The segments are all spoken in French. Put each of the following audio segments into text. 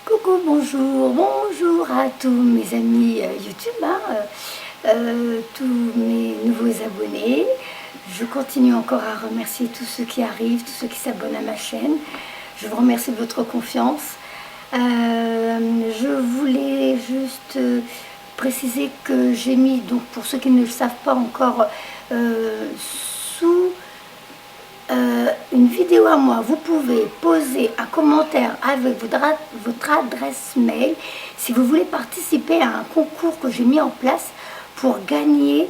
Coucou, bonjour, bonjour à tous mes amis YouTube, tous mes nouveaux abonnés. Je continue encore à remercier tous ceux qui arrivent, tous ceux qui s'abonnent à ma chaîne. Je vous remercie de votre confiance. Je voulais juste préciser que j'ai mis, donc pour ceux qui ne le savent pas encore, sous une vidéo à moi, vous pouvez poser un commentaire avec votre adresse mail si vous voulez participer à un concours que j'ai mis en place pour gagner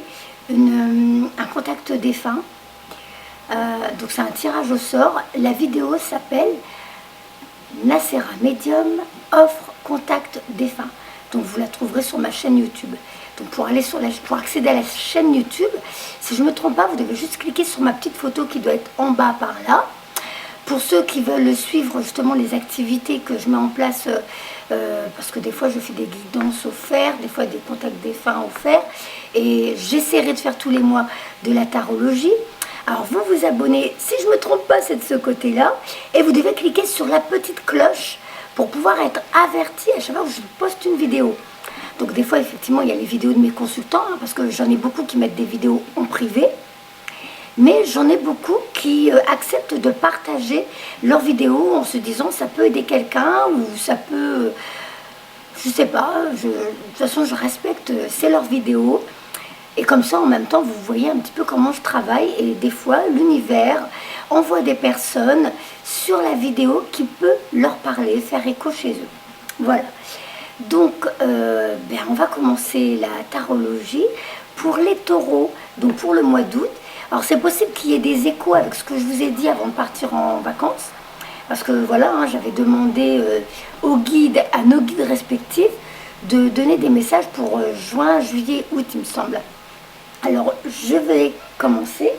un contact défunt. Donc c'est un tirage au sort. La vidéo s'appelle Nacera Medium offre contact défunt. Donc vous la trouverez sur ma chaîne YouTube. Donc pour accéder à la chaîne YouTube, si je ne me trompe pas, vous devez juste cliquer sur ma petite photo qui doit être en bas par là. Pour ceux qui veulent suivre justement les activités que je mets en place, parce que des fois je fais des guidances offertes, des fois des contacts défunts offerts, et j'essaierai de faire tous les mois de la tarologie. Alors vous vous abonnez, si je ne me trompe pas, c'est de ce côté-là, et vous devez cliquer sur la petite cloche pour pouvoir être averti à chaque fois que je poste une vidéo. Donc des fois, effectivement, il y a les vidéos de mes consultants, parce que j'en ai beaucoup qui mettent des vidéos en privé, mais j'en ai beaucoup qui acceptent de partager leurs vidéos en se disant ça peut aider quelqu'un, ou ça peut, je sais pas, de toute façon je respecte, c'est leur vidéo. Et comme ça, en même temps, vous voyez un petit peu comment je travaille. Et des fois, l'univers envoie des personnes sur la vidéo qui peut leur parler, faire écho chez eux. Voilà. Donc, on va commencer la tarologie pour les taureaux, donc pour le mois d'août. Alors, c'est possible qu'il y ait des échos avec ce que je vous ai dit avant de partir en vacances. Parce que voilà, j'avais demandé à nos guides respectifs de donner des messages pour juin, juillet, août, il me semble. Alors, je vais commencer.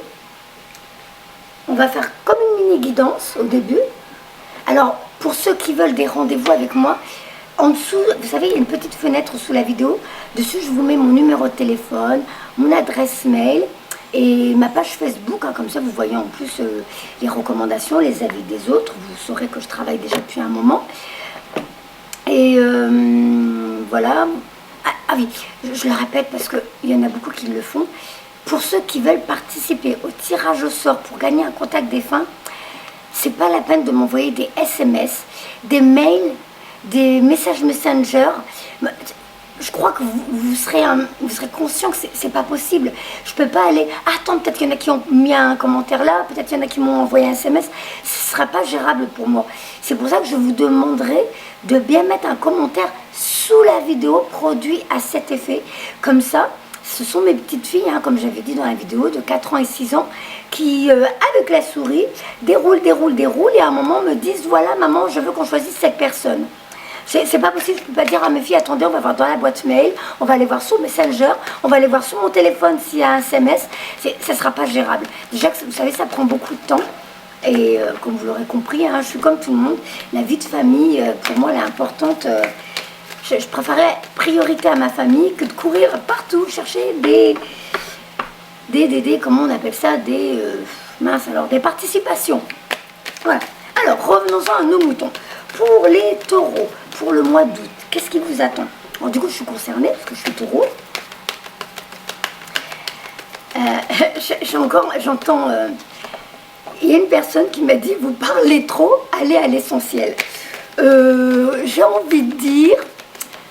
On va faire comme une mini-guidance au début. Alors, pour ceux qui veulent des rendez-vous avec moi, en dessous, vous savez, il y a une petite fenêtre sous la vidéo. Dessus, je vous mets mon numéro de téléphone, mon adresse mail et ma page Facebook. Comme ça, vous voyez en plus les recommandations, les avis des autres. Vous saurez que je travaille déjà depuis un moment. Et voilà. Ah oui, je le répète parce qu'il y en a beaucoup qui le font. Pour ceux qui veulent participer au tirage au sort pour gagner un contact défunt, c'est pas la peine de m'envoyer des SMS, des mails, des messages Messenger. Je crois que vous serez conscient que c'est pas possible. Je peux pas aller. Attends, peut-être qu'il y en a qui ont mis un commentaire là, peut-être qu'il y en a qui m'ont envoyé un SMS. Ce sera pas gérable pour moi. C'est pour ça que je vous demanderai de bien mettre un commentaire sous la vidéo produit à cet effet. Comme ça, ce sont mes petites filles, comme j'avais dit dans la vidéo, de 4 ans et 6 ans, qui, avec la souris, déroulent, et à un moment me disent, voilà maman, je veux qu'on choisisse cette personne. C'est pas possible, je peux pas dire à mes filles, attendez, on va voir dans la boîte mail, on va aller voir sur Messenger, on va aller voir sur mon téléphone s'il y a un SMS, ça sera pas gérable. Déjà, vous savez, ça prend beaucoup de temps. Et comme vous l'aurez compris, je suis comme tout le monde, la vie de famille, pour moi, elle est importante. Je préférais priorité à ma famille que de courir partout, chercher comment on appelle ça, des participations. Voilà. Alors, revenons-en à nos moutons. Pour les taureaux, pour le mois d'août, qu'est-ce qui vous attend? Bon, du coup, je suis concernée parce que je suis taureau. J'entends... il y a une personne qui m'a dit, vous parlez trop, allez à l'essentiel. J'ai envie de dire,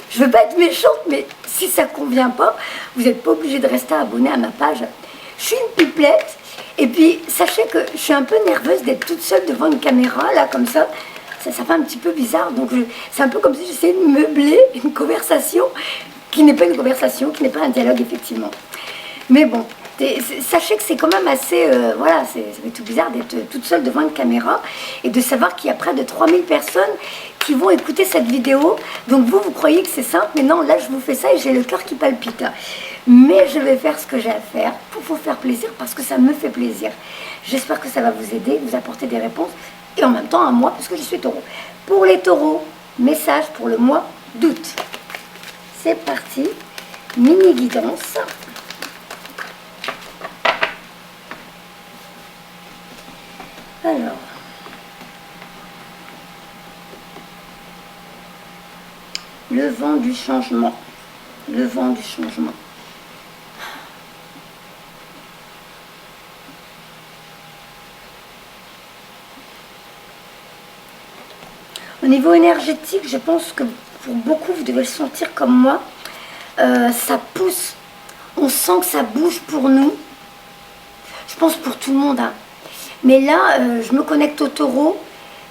je veux pas être méchante, mais si ça convient pas, vous n'êtes pas obligé de rester abonné à ma page. Je suis une pipelette, et puis sachez que je suis un peu nerveuse d'être toute seule devant une caméra, là, comme ça. Ça fait un petit peu bizarre, donc c'est un peu comme si j'essayais de meubler une conversation qui n'est pas une conversation, qui n'est pas un dialogue, effectivement. Mais bon, sachez que c'est quand même assez, voilà, ça fait tout bizarre d'être toute seule devant une caméra et de savoir qu'il y a près de 3000 personnes qui vont écouter cette vidéo. Donc vous croyez que c'est simple, mais non, là je vous fais ça et j'ai le cœur qui palpite. Mais je vais faire ce que j'ai à faire pour vous faire plaisir parce que ça me fait plaisir. J'espère que ça va vous aider, vous apporter des réponses et en même temps à moi parce que je suis taureau. Pour les taureaux, message pour le mois d'août. C'est parti, mini guidance. Alors, Le vent du changement. Le vent du changement. Au niveau énergétique, je pense que pour beaucoup, vous devez le sentir comme moi. Ça pousse. On sent que ça bouge pour nous. Je pense pour tout le monde. Hein. Mais là, je me connecte au taureau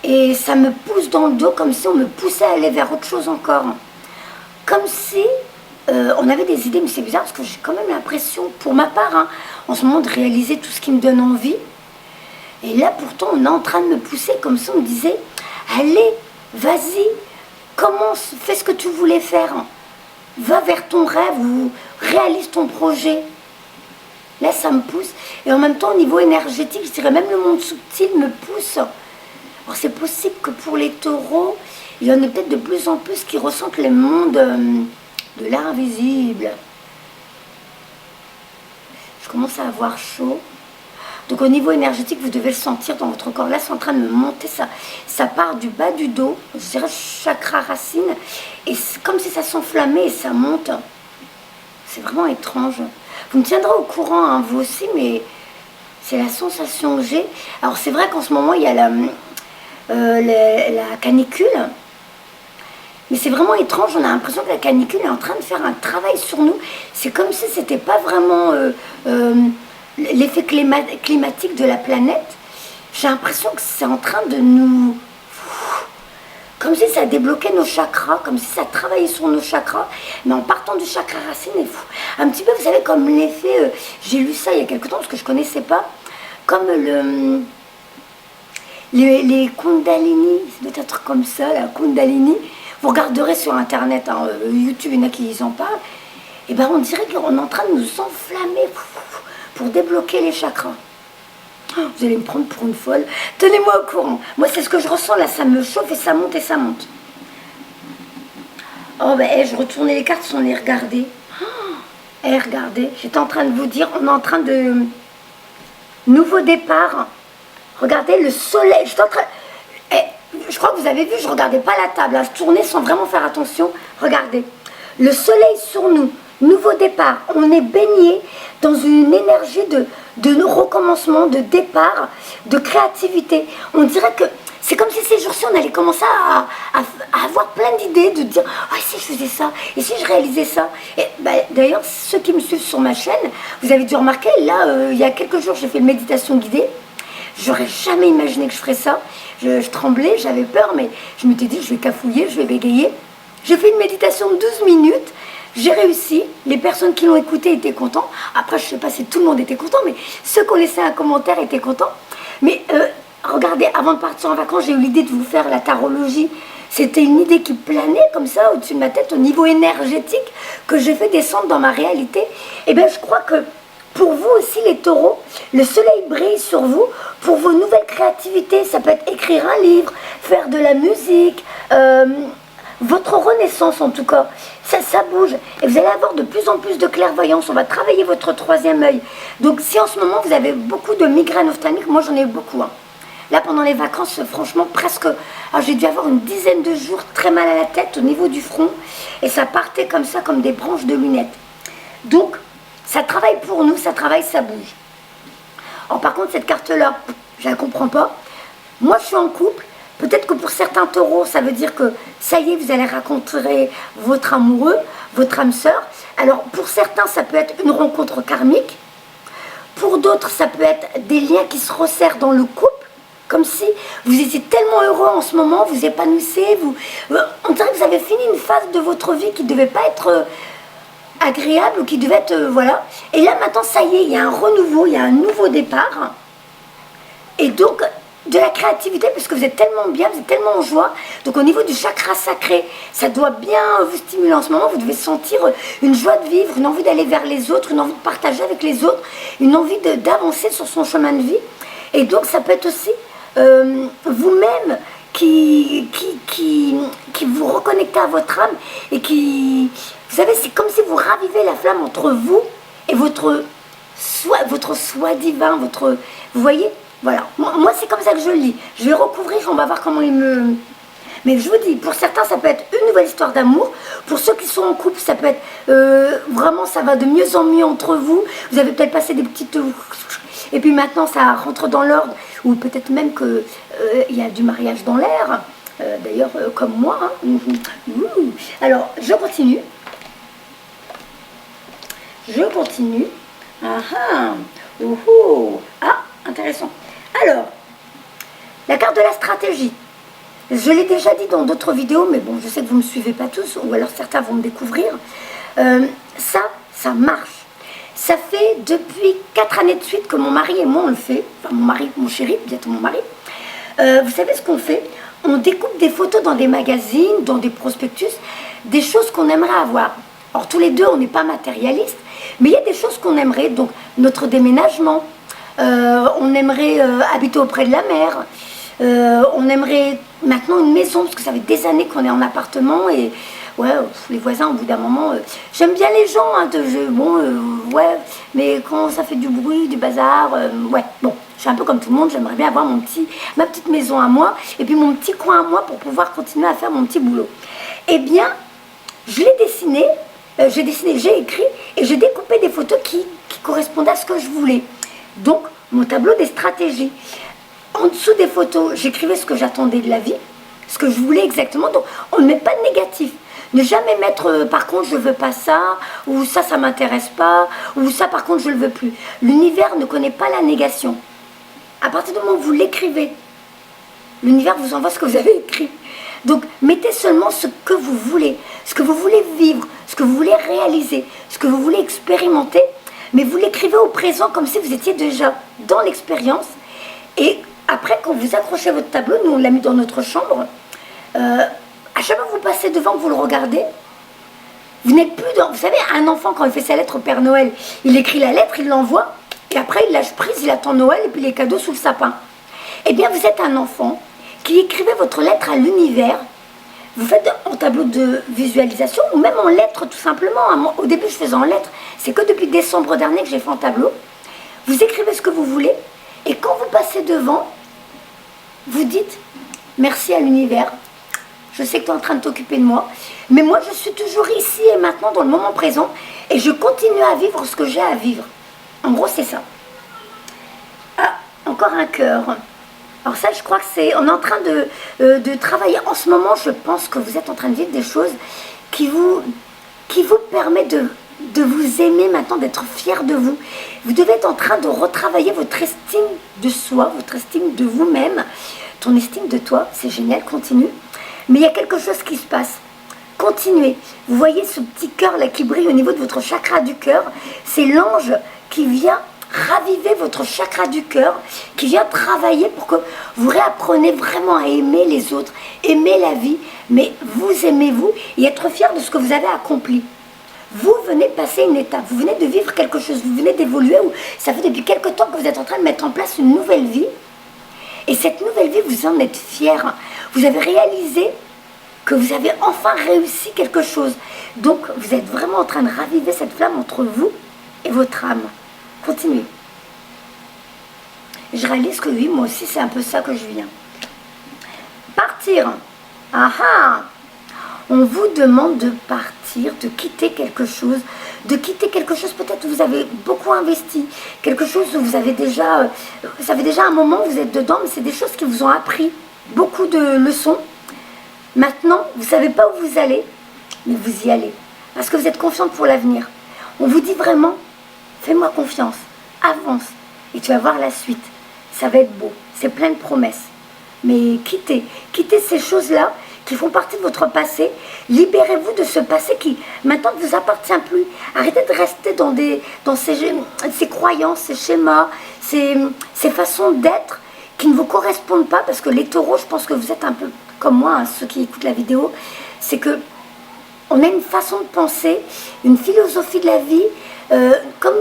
et ça me pousse dans le dos comme si on me poussait à aller vers autre chose encore. Comme si on avait des idées, mais c'est bizarre parce que j'ai quand même l'impression, pour ma part, hein, en ce moment, de réaliser tout ce qui me donne envie. Et là, pourtant, on est en train de me pousser comme si on me disait, allez, vas-y, commence, fais ce que tu voulais faire. Va vers ton rêve ou réalise ton projet. Là, ça me pousse. Et en même temps, au niveau énergétique, je dirais même le monde subtil me pousse. Alors, c'est possible que pour les taureaux, il y en ait peut-être de plus en plus qui ressentent le monde de l'invisible. Je commence à avoir chaud. Donc au niveau énergétique, vous devez le sentir dans votre corps. Là, c'est en train de me monter, ça part du bas du dos, je dirais chakra racine, et c'est comme si ça s'enflammait et ça monte. C'est vraiment étrange. Vous me tiendrez au courant, hein, vous aussi, mais c'est la sensation que j'ai. Alors c'est vrai qu'en ce moment, il y a la canicule, mais c'est vraiment étrange. On a l'impression que la canicule est en train de faire un travail sur nous. C'est comme si c'était pas vraiment... l'effet climatique de la planète, j'ai l'impression que c'est en train de nous... Comme si ça débloquait nos chakras, comme si ça travaillait sur nos chakras, mais en partant du chakra racine, un petit peu, vous savez, comme l'effet... j'ai lu ça il y a quelque temps, parce que je ne connaissais pas, comme les Kundalini, ça doit être comme ça, la Kundalini. Vous regarderez sur Internet, hein, YouTube, il y en a qui en parlent, et ben on dirait qu'on est en train de nous enflammer pour débloquer les chakras. Vous allez me prendre pour une folle. Tenez-moi au courant. Moi, c'est ce que je ressens là. Ça me chauffe et ça monte et ça monte. Oh, ben, je retournais les cartes sans les regarder. Regardez. J'étais en train de vous dire, on est en train de... Nouveau départ. Regardez le soleil. J'étais en train... je crois que vous avez vu, je ne regardais pas la table. Hein. Je tournais sans vraiment faire attention. Regardez. Le soleil sur nous. Nouveau départ, on est baigné dans une énergie de recommencement, de départ, de créativité. On dirait que c'est comme si ces jours-ci, on allait commencer à avoir plein d'idées, de dire « Ah, si je faisais ça, et si je réalisais ça ?» Et d'ailleurs, ceux qui me suivent sur ma chaîne, vous avez dû remarquer, là, il y a quelques jours, j'ai fait une méditation guidée. J'aurais jamais imaginé que je ferais ça. Je tremblais, j'avais peur, mais je m'étais dit « Je vais cafouiller, je vais bégayer. » J'ai fait une méditation de 12 minutes. J'ai réussi, les personnes qui l'ont écouté étaient contents. Après, je ne sais pas si tout le monde était content, mais ceux qui ont laissé un commentaire étaient contents. Mais regardez, avant de partir en vacances, j'ai eu l'idée de vous faire la tarologie. C'était une idée qui planait comme ça au-dessus de ma tête, au niveau énergétique, que j'ai fait descendre dans ma réalité. Et bien, je crois que pour vous aussi, les taureaux, le soleil brille sur vous. Pour vos nouvelles créativités, ça peut être écrire un livre, faire de la musique... votre renaissance en tout cas, ça bouge et vous allez avoir de plus en plus de clairvoyance, on va travailler votre troisième œil. Donc si en ce moment vous avez beaucoup de migraines ophtalmiques, moi j'en ai eu beaucoup. Hein. Là pendant les vacances, franchement presque, j'ai dû avoir une dizaine de jours très mal à la tête au niveau du front et ça partait comme ça, comme des branches de lunettes. Donc ça travaille pour nous, ça travaille, ça bouge. Alors par contre cette carte-là, je ne la comprends pas. Moi je suis en couple. Peut-être que pour certains taureaux, ça veut dire que ça y est, vous allez rencontrer votre amoureux, votre âme sœur. Alors pour certains, ça peut être une rencontre karmique. Pour d'autres, ça peut être des liens qui se resserrent dans le couple. Comme si vous étiez tellement heureux en ce moment, vous épanouissez. On dirait que vous avez fini une phase de votre vie qui ne devait pas être agréable ou qui devait être... voilà. Et là maintenant, ça y est, il y a un renouveau, il y a un nouveau départ. Et donc... de la créativité, parce que vous êtes tellement bien, vous êtes tellement en joie. Donc au niveau du chakra sacré, ça doit bien vous stimuler en ce moment. Vous devez sentir une joie de vivre, une envie d'aller vers les autres, une envie de partager avec les autres, une envie d'avancer sur son chemin de vie. Et donc ça peut être aussi vous-même qui vous reconnectez à votre âme et qui... Vous savez, c'est comme si vous ravivez la flamme entre vous et votre soi divin, vous voyez. Voilà, moi c'est comme ça que je le lis. Je vais recouvrir, on va voir comment il me... Mais je vous dis, pour certains, ça peut être une nouvelle histoire d'amour. Pour ceux qui sont en couple, ça peut être vraiment, ça va de mieux en mieux entre vous. Vous avez peut-être passé des petites... et puis maintenant, ça rentre dans l'ordre. Ou peut-être même qu'il y a du mariage dans l'air. D'ailleurs, comme moi. Hein. Alors, je continue. Je continue. Ah ah. Ah, intéressant. Alors, la carte de la stratégie. Je l'ai déjà dit dans d'autres vidéos, mais bon, je sais que vous ne me suivez pas tous, ou alors certains vont me découvrir. Ça marche. Ça fait depuis 4 années de suite que mon mari et moi, on le fait. Enfin, mon mari, mon chéri, bientôt mon mari. Vous savez ce qu'on fait? On découpe des photos dans des magazines, dans des prospectus, des choses qu'on aimerait avoir. Alors, tous les deux, on n'est pas matérialistes, mais il y a des choses qu'on aimerait. Donc, notre déménagement, on aimerait habiter auprès de la mer. On aimerait maintenant une maison, parce que ça fait des années qu'on est en appartement et ouais, les voisins au bout d'un moment, j'aime bien les gens, hein, ouais, mais quand ça fait du bruit, du bazar, ouais, bon, je suis un peu comme tout le monde, j'aimerais bien avoir ma petite maison à moi et puis mon petit coin à moi pour pouvoir continuer à faire mon petit boulot. Eh bien, je l'ai dessiné, j'ai écrit et j'ai découpé des photos qui correspondaient à ce que je voulais. Donc, mon tableau des stratégies. En dessous des photos, j'écrivais ce que j'attendais de la vie, ce que je voulais exactement. Donc, on ne met pas de négatif. Ne jamais mettre, par contre, je ne veux pas ça, ou ça ne m'intéresse pas, ou ça, par contre, je ne le veux plus. L'univers ne connaît pas la négation. À partir du moment où vous l'écrivez, l'univers vous envoie ce que vous avez écrit. Donc, mettez seulement ce que vous voulez vivre, ce que vous voulez réaliser, ce que vous voulez expérimenter, mais vous l'écrivez au présent comme si vous étiez déjà dans l'expérience. Et après, quand vous accrochez votre tableau, nous on l'a mis dans notre chambre, à chaque fois que vous passez devant, que vous le regardez, vous n'êtes plus dans... Vous savez, un enfant, quand il fait sa lettre au Père Noël, il écrit la lettre, il l'envoie, et après il lâche prise, il attend Noël et puis les cadeaux sous le sapin. Eh bien, vous êtes un enfant qui écrivait votre lettre à l'univers. Vous faites en tableau de visualisation ou même en lettres tout simplement. Au début, je faisais en lettres. C'est que depuis décembre dernier que j'ai fait en tableau. Vous écrivez ce que vous voulez et quand vous passez devant, vous dites merci à l'univers. Je sais que tu es en train de t'occuper de moi, mais moi, je suis toujours ici et maintenant dans le moment présent et je continue à vivre ce que j'ai à vivre. En gros, c'est ça. Ah, encore un cœur. Alors ça, je crois que c'est... On est en train de travailler. En ce moment, je pense que vous êtes en train de vivre des choses qui vous permettent de vous aimer maintenant, d'être fier de vous. Vous devez être en train de retravailler votre estime de soi, votre estime de vous-même. Ton estime de toi, c'est génial, continue. Mais il y a quelque chose qui se passe. Continuez. Vous voyez ce petit cœur là qui brille au niveau de votre chakra du cœur. C'est l'ange qui vient raviver votre chakra du cœur, qui vient travailler pour que vous réappreniez vraiment à aimer les autres, aimer la vie, mais vous aimez-vous et être fier de ce que vous avez accompli. Vous venez de passer une étape, vous venez de vivre quelque chose, vous venez d'évoluer, ou ça fait depuis quelque temps que vous êtes en train de mettre en place une nouvelle vie, et cette nouvelle vie, vous en êtes fier. Vous avez réalisé que vous avez enfin réussi quelque chose. Donc, vous êtes vraiment en train de raviver cette flamme entre vous et votre âme. Continuez. Je réalise que oui, moi aussi, c'est un peu ça que je viens. Partir. Ah ah! On vous demande de partir, de quitter quelque chose, peut-être où vous avez beaucoup investi, quelque chose où vous avez déjà, ça fait déjà un moment où vous êtes dedans, mais c'est des choses qui vous ont appris beaucoup de leçons. Maintenant, vous ne savez pas où vous allez, mais vous y allez, parce que vous êtes confiante pour l'avenir. On vous dit vraiment, fais-moi confiance, avance, et tu vas voir la suite. Ça va être beau, c'est plein de promesses. Mais quittez ces choses-là qui font partie de votre passé. Libérez-vous de ce passé qui maintenant ne vous appartient plus. Arrêtez de rester dans ces croyances, ces schémas, ces façons d'être qui ne vous correspondent pas, parce que les taureaux, je pense que vous êtes un peu comme moi, hein, ceux qui écoutent la vidéo, c'est que on a une façon de penser, une philosophie de la vie, comme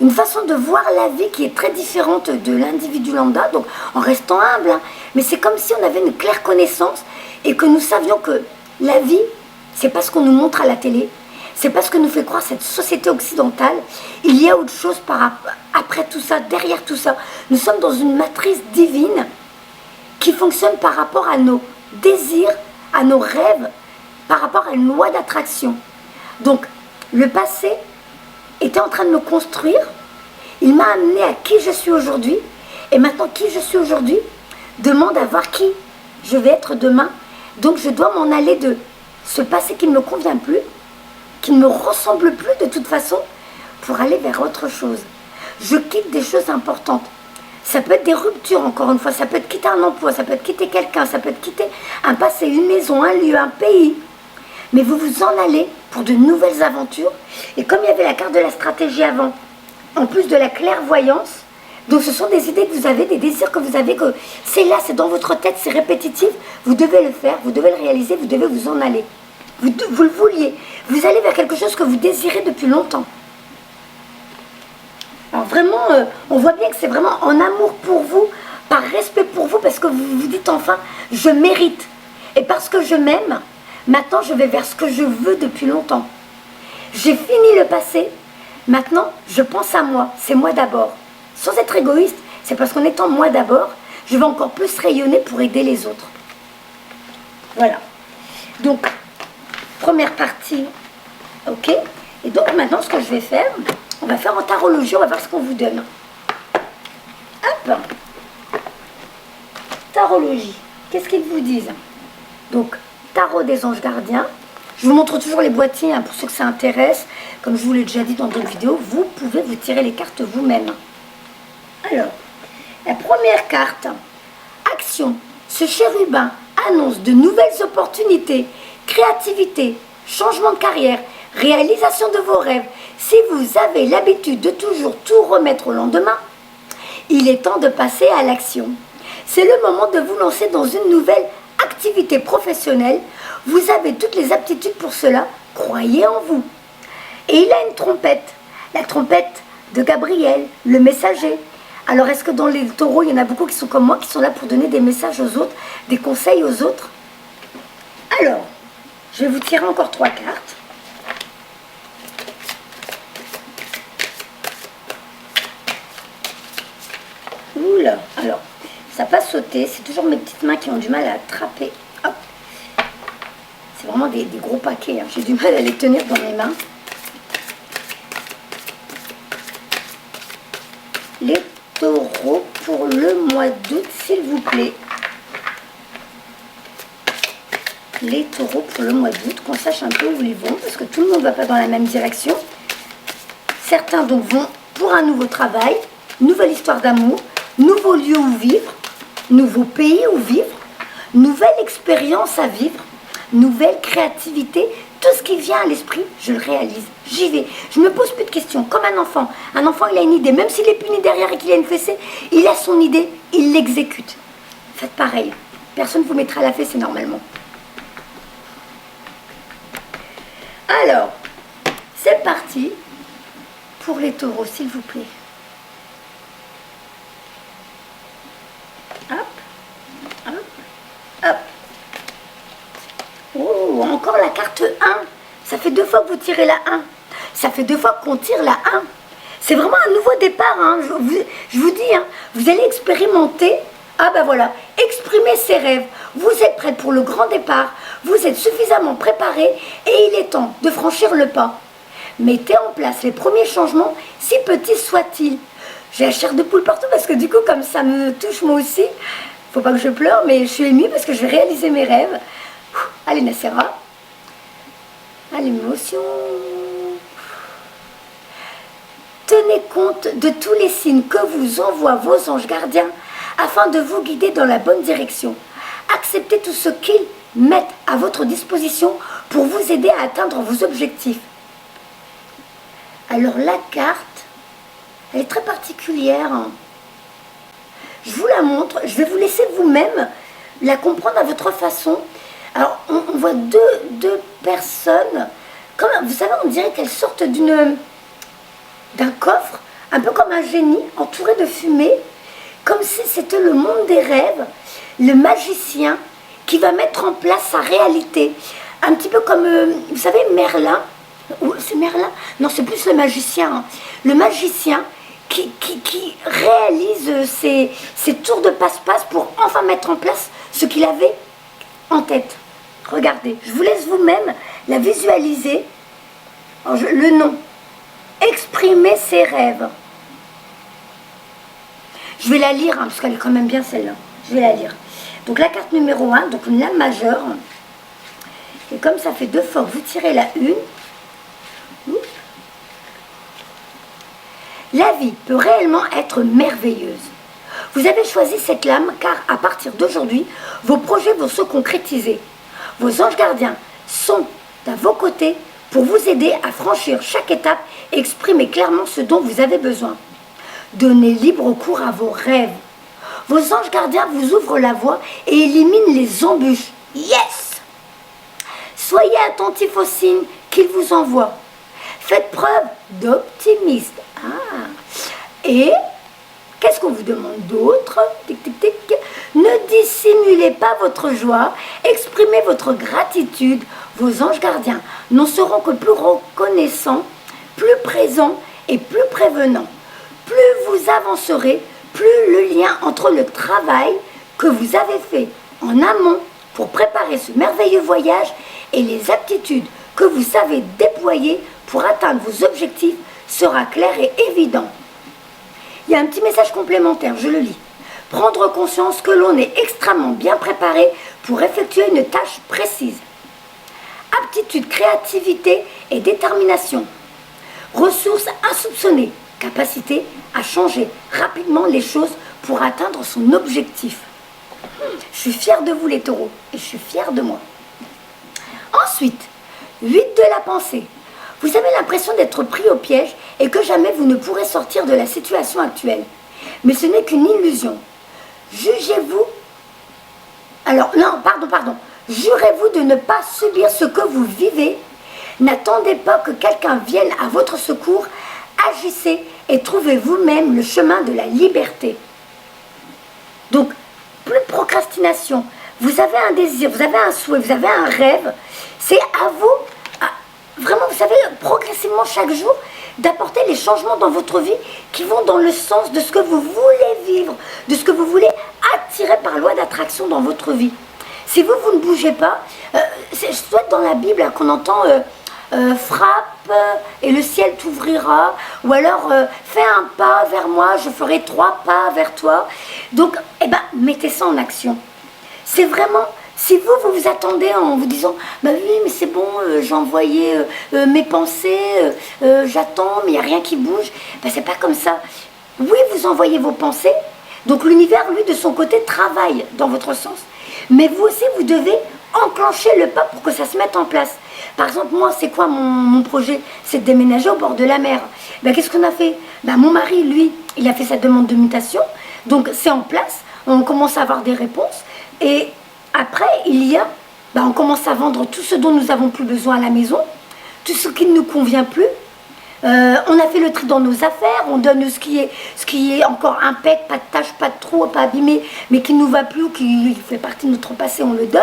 une façon de voir la vie qui est très différente de l'individu lambda, donc en restant humble, hein, mais c'est comme si on avait une claire connaissance et que nous savions que la vie, c'est pas ce qu'on nous montre à la télé, c'est pas ce que nous fait croire cette société occidentale. Il y a autre chose après tout ça, derrière tout ça. Nous sommes dans une matrice divine qui fonctionne par rapport à nos désirs, à nos rêves par rapport à une loi d'attraction. Donc, le passé était en train de me construire. Il m'a amené à qui je suis aujourd'hui. Et maintenant, qui je suis aujourd'hui demande à voir qui je vais être demain. Donc, je dois m'en aller de ce passé qui ne me convient plus, qui ne me ressemble plus de toute façon, pour aller vers autre chose. Je quitte des choses importantes. Ça peut être des ruptures, encore une fois. Ça peut être quitter un emploi, ça peut être quitter quelqu'un, ça peut être quitter un passé, une maison, un lieu, un pays. Mais vous vous en allez pour de nouvelles aventures. Et comme il y avait la carte de la stratégie avant, en plus de la clairvoyance, donc ce sont des idées que vous avez, des désirs que vous avez, que c'est là, c'est dans votre tête, c'est répétitif. Vous devez le faire, vous devez le réaliser, vous devez vous en aller. Vous le vouliez. Vous allez vers quelque chose que vous désirez depuis longtemps. Alors vraiment, on voit bien que c'est vraiment en amour pour vous, par respect pour vous, parce que vous vous dites enfin, je mérite. Et parce que je m'aime, maintenant je vais vers ce que je veux depuis longtemps. J'ai fini le passé, maintenant je pense à moi, c'est moi d'abord. Sans être égoïste, c'est parce qu'en étant moi d'abord, je vais encore plus rayonner pour aider les autres. Voilà. Donc, première partie, ok. Et donc maintenant, ce que je vais faire, on va faire en tarologie, on va voir ce qu'on vous donne. Hop. Tarologie. Qu'est-ce qu'ils vous disent? Donc, tarot des anges gardiens. Je vous montre toujours les boîtiers, hein, pour ceux que ça intéresse. Comme je vous l'ai déjà dit dans d'autres vidéos, vous pouvez vous tirer les cartes vous-même. Alors, la première carte, action. Ce chérubin annonce de nouvelles opportunités, créativité, changement de carrière, réalisation de vos rêves. Si vous avez l'habitude de toujours tout remettre au lendemain, il est temps de passer à l'action. C'est le moment de vous lancer dans une nouvelle activité professionnelle. Vous avez toutes les aptitudes pour cela, croyez en vous. Et il a une trompette, la trompette de Gabriel, le messager. Alors est-ce que dans les taureaux, il y en a beaucoup qui sont comme moi, qui sont là pour donner des messages aux autres, des conseils aux autres? Alors, je vais vous tirer encore 3 cartes. Oula, alors, ça n'a pas sauté, c'est toujours mes petites mains qui ont du mal à attraper. Hop. C'est vraiment des gros paquets, hein. J'ai du mal à les tenir dans mes mains. Les taureaux pour le mois d'août, s'il vous plaît. Les taureaux pour le mois d'août, qu'on sache un peu où ils vont, parce que tout le monde ne va pas dans la même direction. Certains donc vont pour un nouveau travail, nouvelle histoire d'amour, nouveau lieu où vivre, nouveau pays où vivre, nouvelle expérience à vivre, nouvelle créativité. Tout ce qui vient à l'esprit, je le réalise, j'y vais. Je ne me pose plus de questions, comme un enfant. Un enfant, il a une idée, même s'il est puni derrière et qu'il a une fessée, il a son idée, il l'exécute. Faites pareil. Personne ne vous mettra à la fessée normalement. Alors, c'est parti pour les taureaux, s'il vous plaît. Hop, hop, hop. Oh, encore la carte 1. Ça fait 2 fois que vous tirez la 1. Ça fait 2 fois qu'on tire la 1. C'est vraiment un nouveau départ, hein. Je vous dis, hein, vous allez expérimenter. Ah ben voilà, exprimer ses rêves. Vous êtes prêts pour le grand départ. Vous êtes suffisamment préparés et il est temps de franchir le pas. Mettez en place les premiers changements, si petits soient-ils. J'ai la chair de poule partout parce que du coup, comme ça me touche moi aussi, faut pas que je pleure, mais je suis émue parce que je vais réaliser mes rêves. Allez, Nacera. À l'émotion. Tenez compte de tous les signes que vous envoient vos anges gardiens afin de vous guider dans la bonne direction. Acceptez tout ce qu'ils mettent à votre disposition pour vous aider à atteindre vos objectifs. Alors la carte, elle est très particulière. Je vous la montre, je vais vous laisser vous-même la comprendre à votre façon. Alors, on voit deux personnes, comme, vous savez, on dirait qu'elles sortent d'un coffre, un peu comme un génie, entouré de fumée, comme si c'était le monde des rêves, le magicien qui va mettre en place sa réalité. Un petit peu comme, vous savez, Merlin. C'est Merlin? Non, c'est plus le magicien. Hein. Le magicien qui réalise ses tours de passe-passe pour enfin mettre en place ce qu'il avait en tête. Regardez, je vous laisse vous-même la visualiser. Alors, le nom. Exprimer ses rêves. Je vais la lire, hein, parce qu'elle est quand même bien celle-là. Je vais la lire. Donc la carte numéro 1, donc une lame majeure. Et comme ça fait 2 fois, vous tirez la une. La vie peut réellement être merveilleuse. Vous avez choisi cette lame car à partir d'aujourd'hui, vos projets vont se concrétiser. Vos anges gardiens sont à vos côtés pour vous aider à franchir chaque étape et exprimer clairement ce dont vous avez besoin. Donnez libre cours à vos rêves. Vos anges gardiens vous ouvrent la voie et éliminent les embûches. Yes! Soyez attentifs aux signes qu'ils vous envoient. Faites preuve d'optimisme. Et qu'est-ce qu'on vous demande d'autre? Tic, tic, tic. Ne dissimulez pas votre joie, exprimez votre gratitude. Vos anges gardiens n'en seront que plus reconnaissants, plus présents et plus prévenants. Plus vous avancerez, plus le lien entre le travail que vous avez fait en amont pour préparer ce merveilleux voyage et les aptitudes que vous savez déployer pour atteindre vos objectifs sera clair et évident. Il y a un petit message complémentaire, je le lis. Prendre conscience que l'on est extrêmement bien préparé pour effectuer une tâche précise. Aptitude, créativité et détermination. Ressources insoupçonnées. Capacité à changer rapidement les choses pour atteindre son objectif. Je suis fière de vous les taureaux et je suis fière de moi. Ensuite, 8 de la pensée. Vous avez l'impression d'être pris au piège et que jamais vous ne pourrez sortir de la situation actuelle. Mais ce n'est qu'une illusion. Jugez-vous. Alors, non, pardon. Jurez-vous de ne pas subir ce que vous vivez. N'attendez pas que quelqu'un vienne à votre secours. Agissez et trouvez vous-même le chemin de la liberté. Donc, plus de procrastination. Vous avez un désir, vous avez un souhait, vous avez un rêve. C'est à vous, vraiment, vous savez, progressivement chaque jour, d'apporter les changements dans votre vie qui vont dans le sens de ce que vous voulez vivre, de ce que vous voulez attirer par loi d'attraction dans votre vie. Si vous ne bougez pas, je souhaite dans la Bible qu'on entend frappe et le ciel t'ouvrira, ou alors fais un pas vers moi, je ferai 3 pas vers toi. Donc, mettez ça en action. C'est vraiment, si vous vous attendez en vous disant, bah oui, mais c'est bon, j'ai envoyé mes pensées, j'attends, mais il n'y a rien qui bouge, c'est pas comme ça. Oui, vous envoyez vos pensées, donc l'univers, lui, de son côté, travaille dans votre sens. Mais vous aussi, vous devez enclencher le pas pour que ça se mette en place. Par exemple, moi, c'est quoi mon projet? C'est de déménager au bord de la mer. Qu'est-ce qu'on a fait? Mon mari, lui, il a fait sa demande de mutation. Donc, c'est en place. On commence à avoir des réponses. Et après, on commence à vendre tout ce dont nous n'avons plus besoin à la maison. Tout ce qui ne nous convient plus. On a fait le tri dans nos affaires. On donne ce qui est encore impec, pas de taches, pas de trous, pas abîmé, mais qui ne nous va plus, qui fait partie de notre passé, on le donne.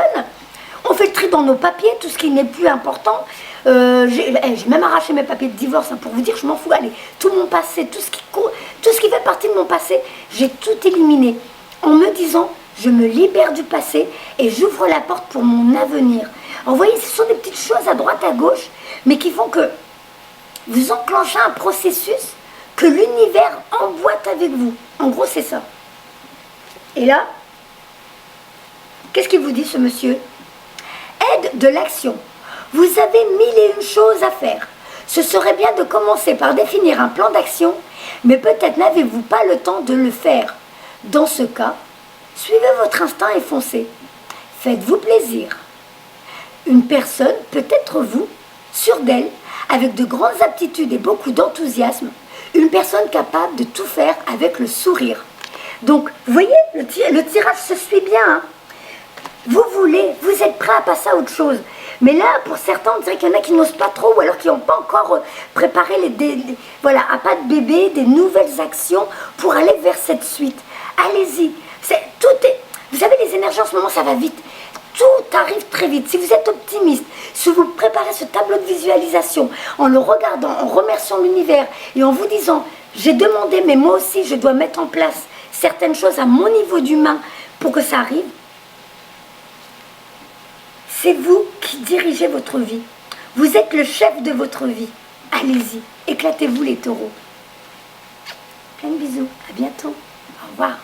On fait le tri dans nos papiers, tout ce qui n'est plus important. J'ai même arraché mes papiers de divorce, pour vous dire, je m'en fous. Allez, tout mon passé, tout ce qui fait partie de mon passé, j'ai tout éliminé. En me disant, je me libère du passé et j'ouvre la porte pour mon avenir. Alors, vous voyez, ce sont des petites choses à droite, à gauche, mais qui font que vous enclenchez un processus que l'univers emboîte avec vous. En gros, c'est ça. Et là, qu'est-ce qu'il vous dit, ce monsieur? Aide de l'action. Vous avez 1001 choses à faire. Ce serait bien de commencer par définir un plan d'action, mais peut-être n'avez-vous pas le temps de le faire. Dans ce cas, suivez votre instinct et foncez. Faites-vous plaisir. Une personne peut être vous, sûre d'elle, avec de grandes aptitudes et beaucoup d'enthousiasme. Une personne capable de tout faire avec le sourire. Donc, vous voyez, le tirage se suit bien, hein. Vous êtes prêt à passer à autre chose. Mais là, pour certains, on dirait qu'il y en a qui n'osent pas trop, ou alors qui n'ont pas encore préparé à pas de bébé, des nouvelles actions pour aller vers cette suite. Allez-y. Vous savez, les énergies en ce moment, ça va vite. Tout arrive très vite. Si vous êtes optimiste, si vous préparez ce tableau de visualisation, en le regardant, en remerciant l'univers et en vous disant, j'ai demandé, mais moi aussi, je dois mettre en place certaines choses à mon niveau d'humain pour que ça arrive. C'est vous qui dirigez votre vie. Vous êtes le chef de votre vie. Allez-y, éclatez-vous les taureaux. Plein de bisous, à bientôt. Au revoir.